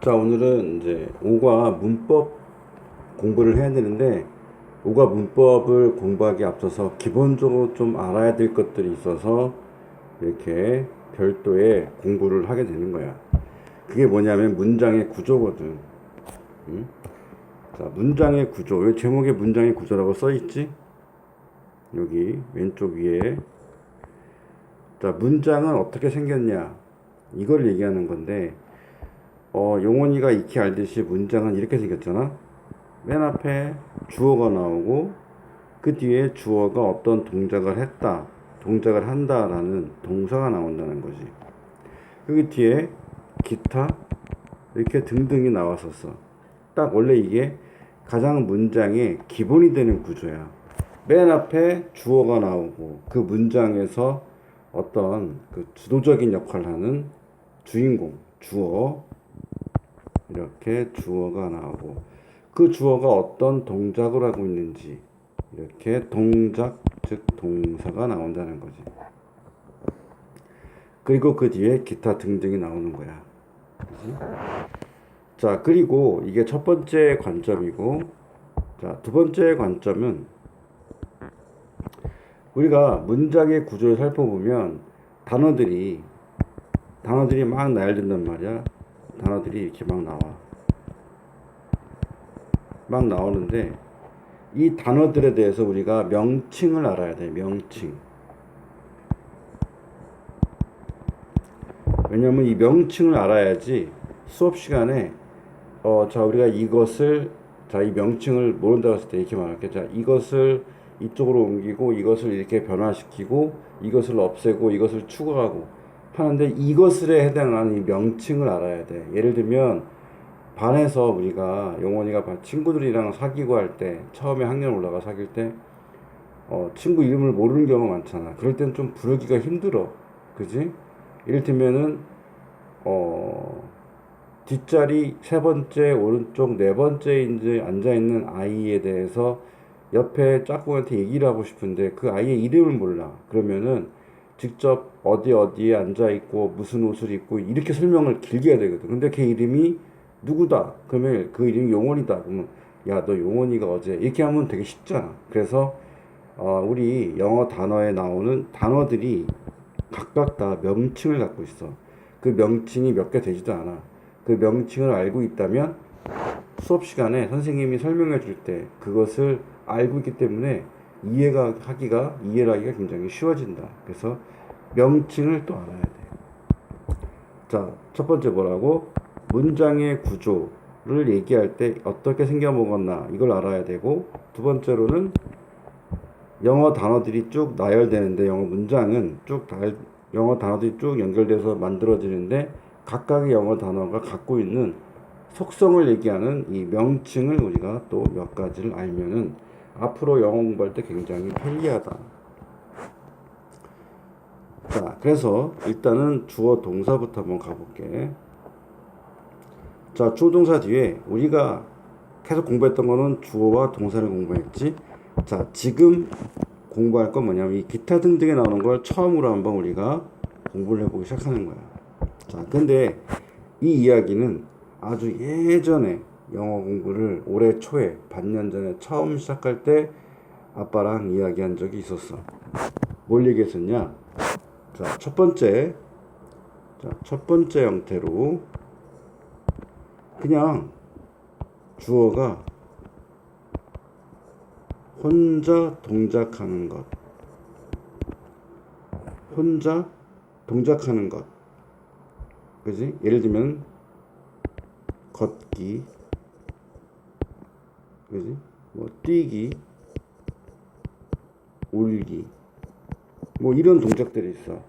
자, 오늘은 이제 오과 문법 공부를 해야 되는데, 오과 문법을 공부하기 앞서서 기본적으로 좀 알아야 될 것들이 있어서 이렇게 별도의 공부를 하게 되는 거야. 그게 뭐냐면 문장의 구조거든. 응? 자, 문장의 구조. 왜 제목에 문장의 구조라고 써 있지? 여기 왼쪽 위에. 자, 문장은 어떻게 생겼냐? 이걸 얘기하는 건데, 용원이가 익히 알듯이 문장은 이렇게 생겼잖아. 맨 앞에 주어가 나오고 그 뒤에 주어가 어떤 동작을 했다, 동작을 한다라는 동사가 나온다는 거지. 여기 뒤에 기타 이렇게 등등이 나왔었어. 딱 원래 이게 가장 문장의 기본이 되는 구조야. 맨 앞에 주어가 나오고 그 문장에서 어떤 그 주도적인 역할을 하는 주인공, 주어, 이렇게 주어가 나오고 그 주어가 어떤 동작을 하고 있는지 이렇게 동작, 즉 동사가 나온다는 거지. 그리고 그 뒤에 기타 등등이 나오는 거야. 그치? 자, 그리고 이게 첫 번째 관점이고, 자, 두 번째 관점은 우리가 문장의 구조를 살펴보면 단어들이 막 나열된단 말이야. 단어들이 이렇게 막 나와. 막 나오는데 이 단어들에 대해서 우리가 명칭을 알아야 돼. 명칭. 왜냐면 이 명칭을 알아야지 수업 시간에 자, 우리가 이것을, 자, 이 명칭을 모른다고 했을 때 이렇게 말할게. 자, 이것을 이쪽으로 옮기고 이것을 이렇게 변화시키고 이것을 없애고 이것을 추가하고 하는데 이것을에 해당하는 이 명칭을 알아야 돼. 예를 들면 반에서 우리가 용원이가 친구들이랑 사귀고 할 때, 처음에 학년 올라가 사귈 때 친구 이름을 모르는 경우가 많잖아. 그럴 땐 좀 부르기가 힘들어. 그지? 이를테면은 어 뒷자리 세 번째 오른쪽 네 번째 이제 앉아 있는 아이에 대해서 옆에 짝꿍한테 얘기를 하고 싶은데 그 아이의 이름을 몰라. 그러면은 직접 어디에 앉아 있고 무슨 옷을 입고 이렇게 설명을 길게 해야 되거든. 근데 걔 이름이 누구다. 그러면 그 이름이 용원이다. 그러면 야, 너 용원이가 어제 이렇게 하면 되게 쉽잖아. 그래서 우리 영어 단어에 나오는 단어들이 각각 다 명칭을 갖고 있어. 그 명칭이 몇 개 되지도 않아. 그 명칭을 알고 있다면 수업 시간에 선생님이 설명해 줄 때 그것을 알고 있기 때문에 이해를 하기가 굉장히 쉬워진다. 그래서 명칭을 또 알아야 돼. 자, 첫 번째 뭐라고? 문장의 구조를 얘기할 때 어떻게 생겨먹었나 이걸 알아야 되고, 두 번째로는 영어 단어들이 쭉 나열되는데 영어 단어들이 쭉 연결돼서 만들어지는데 각각의 영어 단어가 갖고 있는 속성을 얘기하는 이 명칭을 우리가 또 몇 가지를 알면은 앞으로 영어 공부할 때 굉장히 편리하다. 자, 그래서 일단은 주어 동사부터 한번 가볼게. 자, 주어 동사 뒤에 우리가 계속 공부했던 거는 주어와 동사를 공부했지. 자, 지금 공부할 건 뭐냐면 이 기타 등등에 나오는 걸 처음으로 한번 우리가 공부를 해보기 시작하는 거야. 자, 근데 이 이야기는 아주 예전에 영어 공부를 올해 초에 반년 전에 처음 시작할 때 아빠랑 이야기한 적이 있었어. 뭘 얘기했었냐? 자, 첫 번째 형태로 그냥 주어가 혼자 동작하는 것. 혼자 동작하는 것. 그지? 예를 들면, 걷기. 그지? 뭐, 뛰기. 울기. 뭐, 이런 동작들이 있어.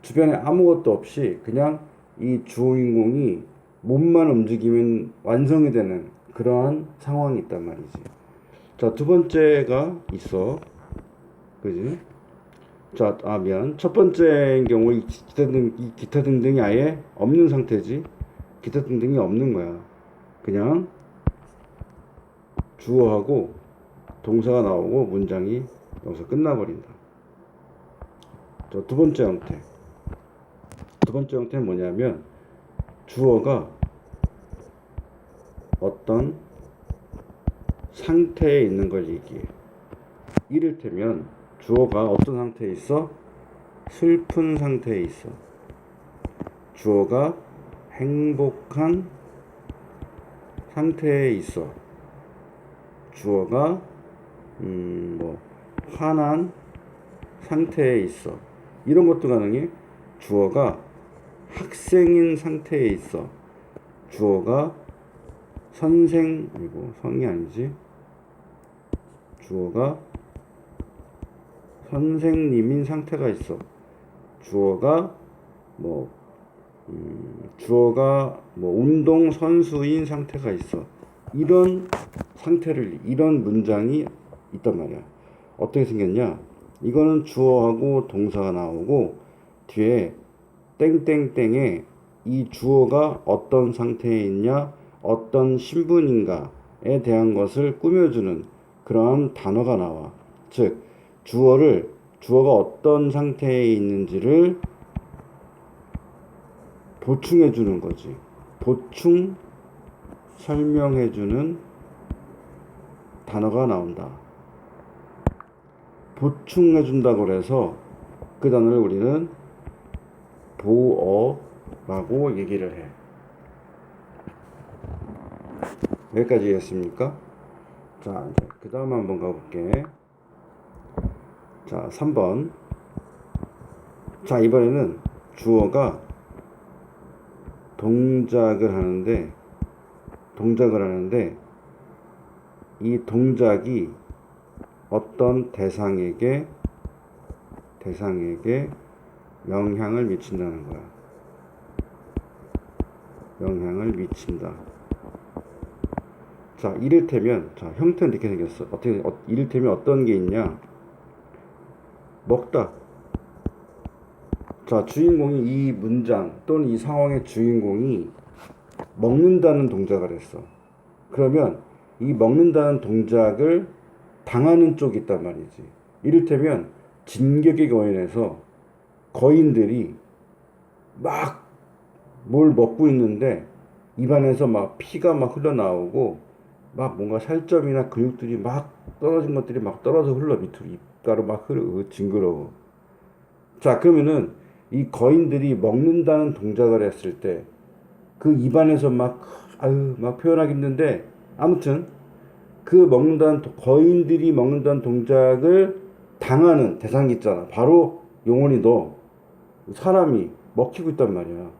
주변에 아무것도 없이 그냥 이 주인공이 몸만 움직이면 완성이 되는 그러한 상황이 있단 말이지. 자, 두 번째가 있어. 그지? 자, 미안. 첫 번째인 경우 이 기타 등등이 아예 없는 상태지. 기타 등등이 없는 거야. 그냥 주어하고 동사가 나오고 문장이 여기서 끝나버린다. 자, 두 번째 형태. 두 번째 형태는 뭐냐면 주어가 어떤 상태에 있는 걸 얘기해. 이를테면 주어가 어떤 상태에 있어? 슬픈 상태에 있어. 주어가 행복한 상태에 있어. 주어가 화난 상태에 있어. 이런 것도 가능해. 주어가 학생인 상태에 있어. 주어가 아니고 성이 아니지. 주어가 선생님인 상태가 있어. 주어가 운동 선수인 상태가 있어. 이런 이런 문장이 있단 말이야. 어떻게 생겼냐? 이거는 주어하고 동사가 나오고 뒤에 땡땡땡에 이 주어가 어떤 상태에 있냐, 어떤 신분인가에 대한 것을 꾸며주는 그러한 단어가 나와. 즉, 주어가 어떤 상태에 있는지를 보충해주는 거지. 보충 설명해주는 단어가 나온다. 보충해준다고 해서 그 단어를 우리는 보어라고 얘기를 해. 여기까지 했습니까? 자, 이제 그 다음 한번 가볼게. 자, 3번. 자, 이번에는 주어가 동작을 하는데 이 동작이 어떤 대상에게 영향을 미친다는 거야. 영향을 미친다. 자, 이를테면, 자, 형태는 이렇게 생겼어. 이를테면 어떤 게 있냐? 먹다. 자, 주인공이 이 문장 또는 이 상황의 주인공이 먹는다는 동작을 했어. 그러면 이 먹는다는 동작을 당하는 쪽이 있단 말이지. 이를테면 진격의 거인에서 거인들이 막 뭘 먹고 있는데 입안에서 막 피가 막 흘러나오고 막 뭔가 살점이나 근육들이 막 떨어진 것들이 막 떨어져 흘러 밑으로 입가로 막 흐르고 징그러워. 자, 그러면은 이 거인들이 먹는다는 동작을 했을 때 그 입안에서 막 표현하기 힘든데 아무튼 그 거인들이 먹는다는 동작을 당하는 대상이 있잖아. 바로 용원이 너 사람이 먹히고 있단 말이야.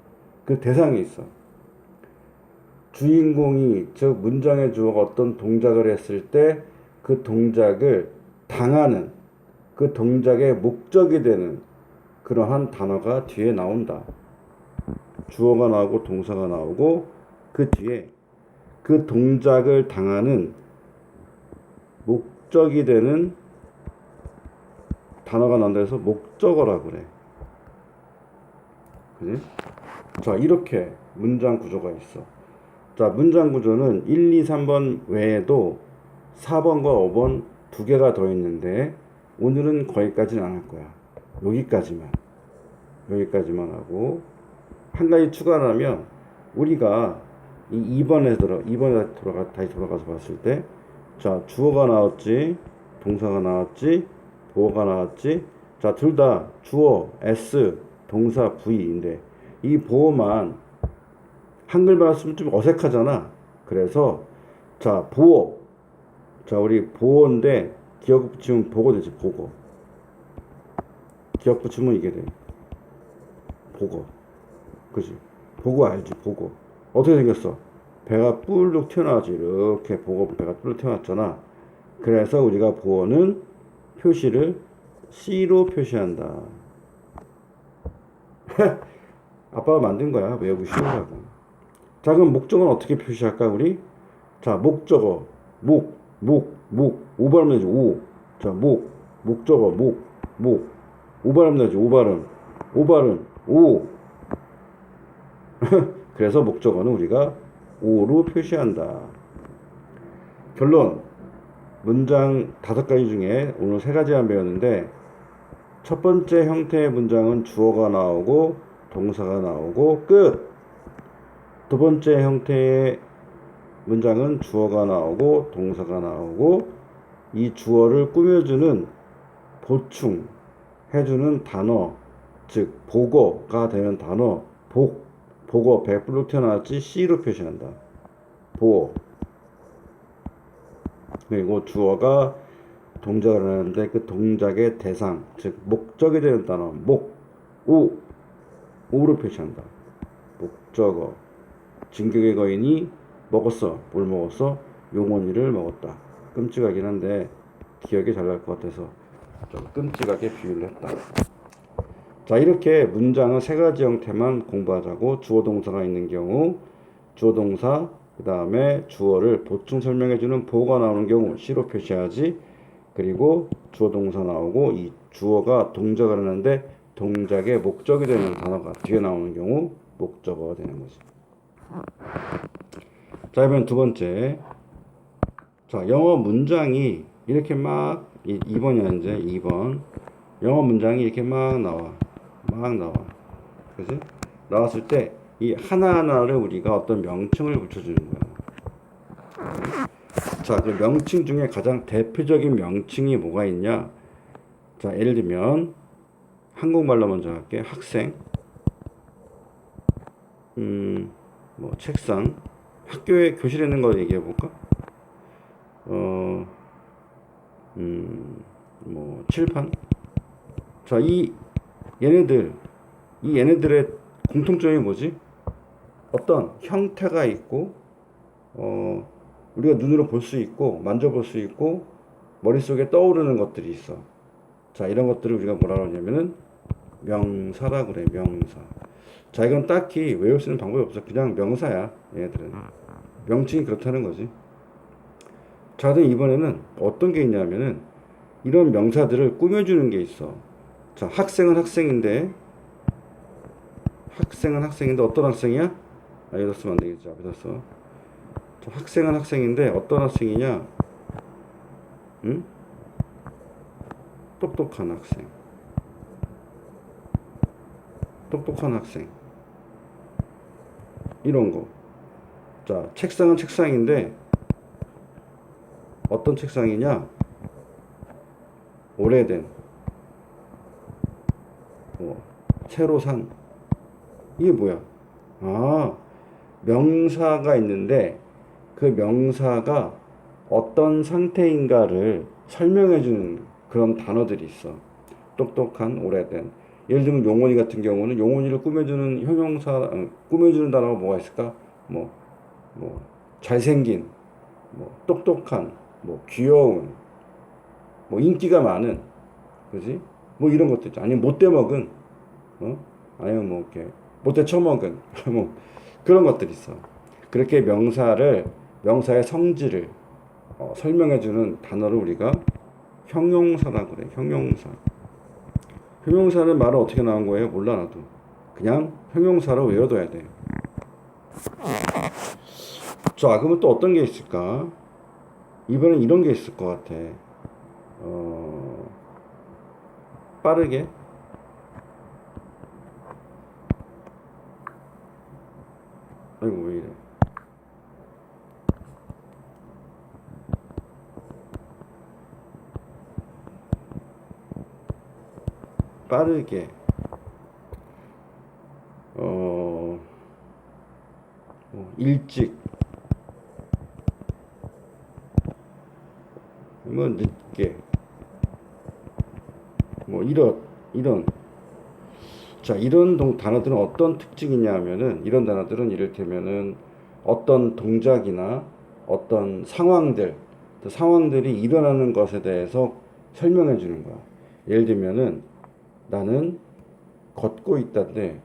그 대상이 있어. 주인공이 즉 문장의 주어가 어떤 동작을 했을 때 그 동작을 당하는 그 동작의 목적이 되는 그러한 단어가 뒤에 나온다. 주어가 나오고 동사가 나오고 그 뒤에 그 동작을 당하는 목적이 되는 단어가 나온다 해서 목적어라고 그래. 그지? 자, 이렇게 문장 구조가 있어. 자, 문장 구조는 1, 2, 3번 외에도 4번과 5번 두 개가 더 있는데 오늘은 거기까지는 안 할 거야. 여기까지만 하고 한 가지 추가를 하면 우리가 이 2번에 다시 돌아가서 봤을 때 자, 주어가 나왔지, 동사가 나왔지, 보어가 나왔지. 자, 둘 다 주어 S, 동사 V인데 이 보어만 한글만 쓰면 좀 어색하잖아. 그래서 자, 보어. 자, 우리 보어인데 기억 붙이면 보고 되지. 보고. 기억 붙이면 이게 돼. 보고. 그지? 보고 알지? 보고. 어떻게 생겼어? 배가 뿔룩 튀어나왔지. 이렇게 보고 배가 뿔룩 튀어나왔잖아. 그래서 우리가 보어는 표시를 C로 표시한다. 아빠가 만든 거야. 외우기 쉬우라고. 자, 그럼 목적은 어떻게 표시할까, 우리? 자, 목적어. 목. 5발음 내지, 오. 자, 목적어, 목. 5발음 내지, 5발음, 오. 그래서 목적어는 우리가 오로 표시한다. 결론. 문장 5가지 중에 오늘 3가지만 배웠는데 첫 번째 형태의 문장은 주어가 나오고 동사가 나오고 끝. 두 번째 형태의 문장은 주어가 나오고 동사가 나오고 이 주어를 꾸며주는 보충 해주는 단어, 즉 보거가 되는 단어, 보거 100% 튀어나왔지 C로 표시한다. 보어. 그리고 주어가 동작을 하는데 그 동작의 대상, 즉 목적이 되는 단어, 오로 표시한다. 목적어. 진격의 거인이 먹었어. 뭘 먹었어? 용원이를 먹었다. 끔찍하긴 한데 기억이 잘 날 것 같아서 좀 끔찍하게 비유를 했다. 자, 이렇게 문장은 세 가지 형태만 공부하자고. 주어 동사가 있는 경우 주어 동사, 그 다음에 주어를 보충 설명해주는 보어가 나오는 경우 C로 표시하지. 그리고 주어 동사 나오고 이 주어가 동작을 하는데 동작의 목적이 되는 단어가 뒤에 나오는 경우 목적어가 되는 거지. 자, 이번 두 번째. 자, 영어 문장이 이렇게 막 2번이야 이제 2번. 영어 문장이 이렇게 막 나와. 그지? 나왔을 때 이 하나하나를 우리가 어떤 명칭을 붙여주는 거야. 자, 그 명칭 중에 가장 대표적인 명칭이 뭐가 있냐? 자, 예를 들면 한국말로 먼저 할게. 학생, 뭐 책상, 학교에 교실에 있는 거 얘기해 볼까? 뭐 칠판. 자, 얘네들의 공통점이 뭐지? 어떤 형태가 있고, 우리가 눈으로 볼 수 있고, 만져볼 수 있고, 머릿속에 떠오르는 것들이 있어. 자, 이런 것들을 우리가 뭐라고 하냐면은 명사라고 그래, 명사. 자, 이건 딱히 외울 수 있는 방법이 없어. 그냥 명사야, 얘네들은. 명칭이 그렇다는 거지. 자, 그럼 이번에는 어떤 게 있냐면은 이런 명사들을 꾸며주는 게 있어. 자, 학생은 학생인데 어떤 학생이야? 여기다 쓰면 안 되겠지. 앞에다 써. 자, 학생은 학생인데 어떤 학생이냐? 응? 똑똑한 학생. 이런 거. 자, 책상은 책상인데 어떤 책상이냐? 오래된, 새로 산. 이게 뭐야? 아, 명사가 있는데 그 명사가 어떤 상태인가를 설명해주는 그런 단어들이 있어. 똑똑한, 오래된. 예를 들면 용원이 같은 경우는 용원이를 꾸며주는 형용사, 꾸며주는 단어가 뭐가 있을까? 뭐 잘생긴, 똑똑한, 귀여운, 인기가 많은, 그지? 이런 것도 있죠. 아니면 못돼 먹은, 아니면 이렇게 못돼 처먹은, 그런 것들이 있어. 그렇게 명사의 성질을 설명해주는 단어를 우리가 형용사라고 그래. 형용사. 형용사는 말은 어떻게 나온 거예요? 몰라 나도. 그냥 형용사로 외워둬야 돼. 자, 그러면 또 어떤 게 있을까? 이번엔 이런 게 있을 것 같아. 빠르게. 아이고, 왜 이래. 빠르게. 일찍. 늦게. 이런. 자, 이런 단어들은 어떤 특징이냐 하면은, 이런 단어들은 이를테면은 어떤 동작이나 어떤 상황들이 일어나는 것에 대해서 설명해 주는 거야. 예를 들면은 나는 걷고 있다는데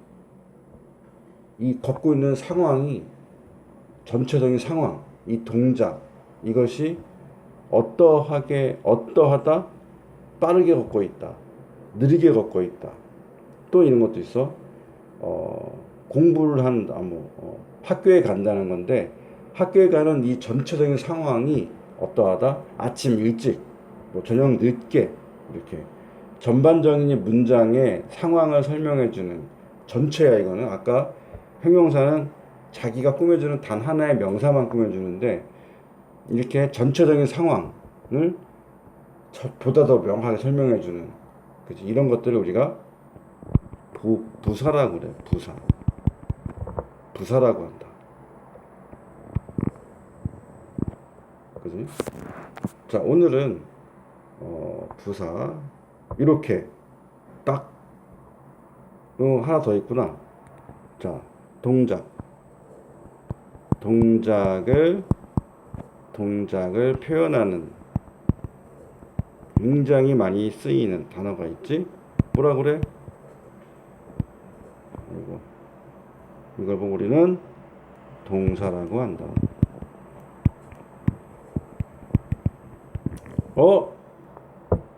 이 걷고 있는 상황이 전체적인 상황, 이 동작, 이것이 어떠하다, 빠르게 걷고 있다, 느리게 걷고 있다. 또 이런 것도 있어. 공부를 한다, 학교에 간다는 건데, 학교에 가는 이 전체적인 상황이 어떠하다, 아침 일찍, 저녁 늦게, 이렇게 전반적인 문장의 상황을 설명해주는 전체야. 이거는 아까 형용사는 자기가 꾸며주는 단 하나의 명사만 꾸며주는데 이렇게 전체적인 상황을 보다 더 명확하게 설명해주는, 그치? 이런 것들을 우리가 부사라고 그래. 부사라고 한다. 그지? 자, 오늘은 부사 이렇게 딱 하나 더 있구나. 자, 동작을 표현하는 굉장히 많이 쓰이는 단어가 있지? 뭐라 그래? 이걸 보고 우리는 동사라고 한다.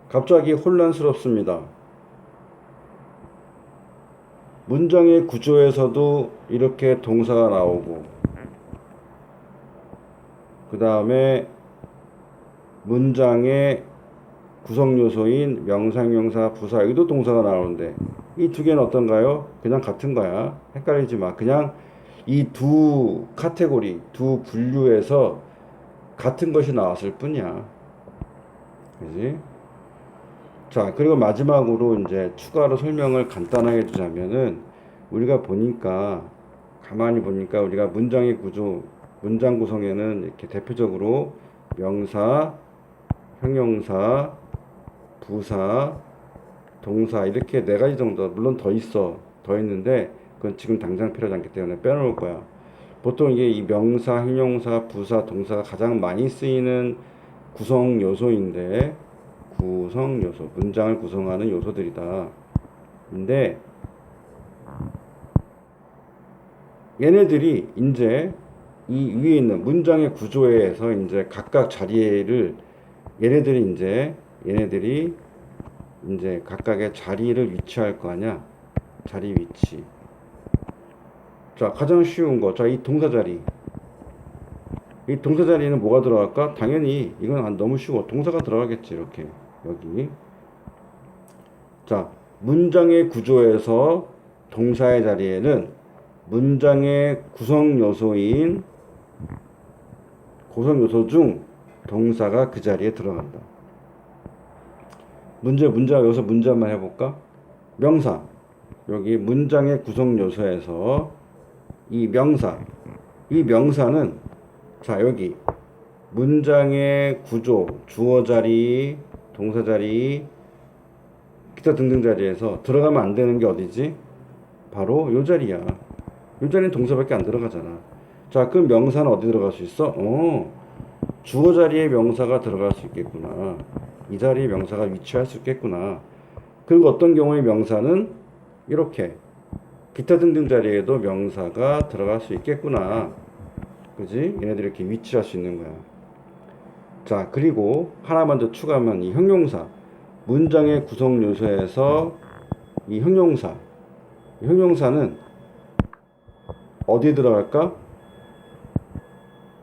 갑자기 혼란스럽습니다. 문장의 구조에서도 이렇게 동사가 나오고, 그 다음에 문장의 구성 요소인 명사형용사, 부사, 여기도 동사가 나오는데 이 두 개는 어떤가요? 그냥 같은 거야. 헷갈리지 마. 그냥 이 두 카테고리, 두 분류에서 같은 것이 나왔을 뿐이야. 그지? 자, 그리고 마지막으로 이제 추가로 설명을 간단하게 주자면은, 우리가 가만히 보니까 우리가 문장의 구조, 문장 구성에는 이렇게 대표적으로 명사, 형용사, 부사, 동사 이렇게 네 가지 정도, 물론 더 있는데 그건 지금 당장 필요하지 않기 때문에 빼놓을 거야. 보통 이게 이 명사, 형용사, 부사, 동사가 가장 많이 쓰이는 구성 요소인데, 문장을 구성하는 요소들이다. 근데 얘네들이 이제 이 위에 있는 문장의 구조에서 이제 각각 자리를, 얘네들이 이제 각각의 자리를 위치할 거 아니야. 자리 위치. 자, 가장 쉬운 거. 자, 이 동사 자리. 이 동사 자리는 뭐가 들어갈까? 당연히 이건 너무 쉬워. 동사가 들어가겠지. 이렇게 여기. 자, 문장의 구조에서 동사의 자리에는 문장의 구성 요소 중 동사가 그 자리에 들어간다. 여기서 문제 한번 해볼까? 명사. 여기 문장의 구성 요소에서 이 명사는, 자, 여기 문장의 구조, 주어 자리, 동사 자리, 기타 등등 자리에서 들어가면 안 되는 게 어디지? 바로 요 자리야. 요 자리는 동사밖에 안 들어가잖아. 자, 그럼 명사는 어디 들어갈 수 있어? 주어 자리에 명사가 들어갈 수 있겠구나. 이 자리에 명사가 위치할 수 있겠구나. 그리고 어떤 경우에 명사는 이렇게 기타 등등 자리에도 명사가 들어갈 수 있겠구나. 그지? 얘네들이 이렇게 위치할 수 있는 거야. 자, 그리고 하나만 더 추가하면 이 형용사. 문장의 구성 요소에서 이 형용사는 어디에 들어갈까?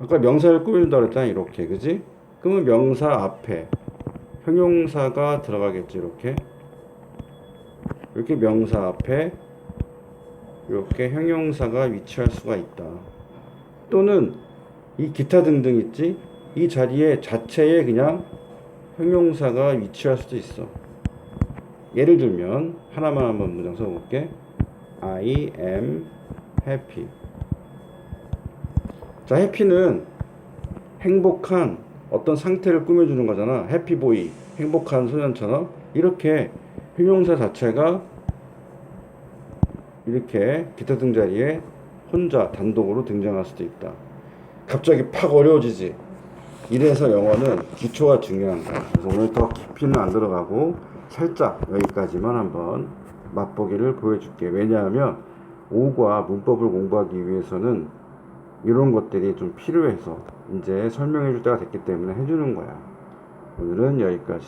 아까 명사를 꾸민다고 그랬잖아. 이렇게. 그지? 그러면 명사 앞에 형용사가 들어가겠지. 이렇게 명사 앞에 이렇게 형용사가 위치할 수가 있다. 또는 이 기타 등등 있지? 이 자리에 자체에 그냥 형용사가 위치할 수도 있어. 예를 들면 하나만 한번 문장 써볼게. I am happy. 자, 해피는 행복한 어떤 상태를 꾸며주는 거잖아. 해피보이, 행복한 소년처럼. 이렇게 형용사 자체가 이렇게 기타 등 자리에 혼자 단독으로 등장할 수도 있다. 갑자기 팍 어려워지지. 이래서 영어는 기초가 중요한 거야. 그래서 오늘 더 깊이는 안 들어가고 살짝 여기까지만 한번 맛보기를 보여줄게. 왜냐하면 5과 문법을 공부하기 위해서는 이런 것들이 좀 필요해서 이제 설명해 줄 때가 됐기 때문에 해주는 거야. 오늘은 여기까지.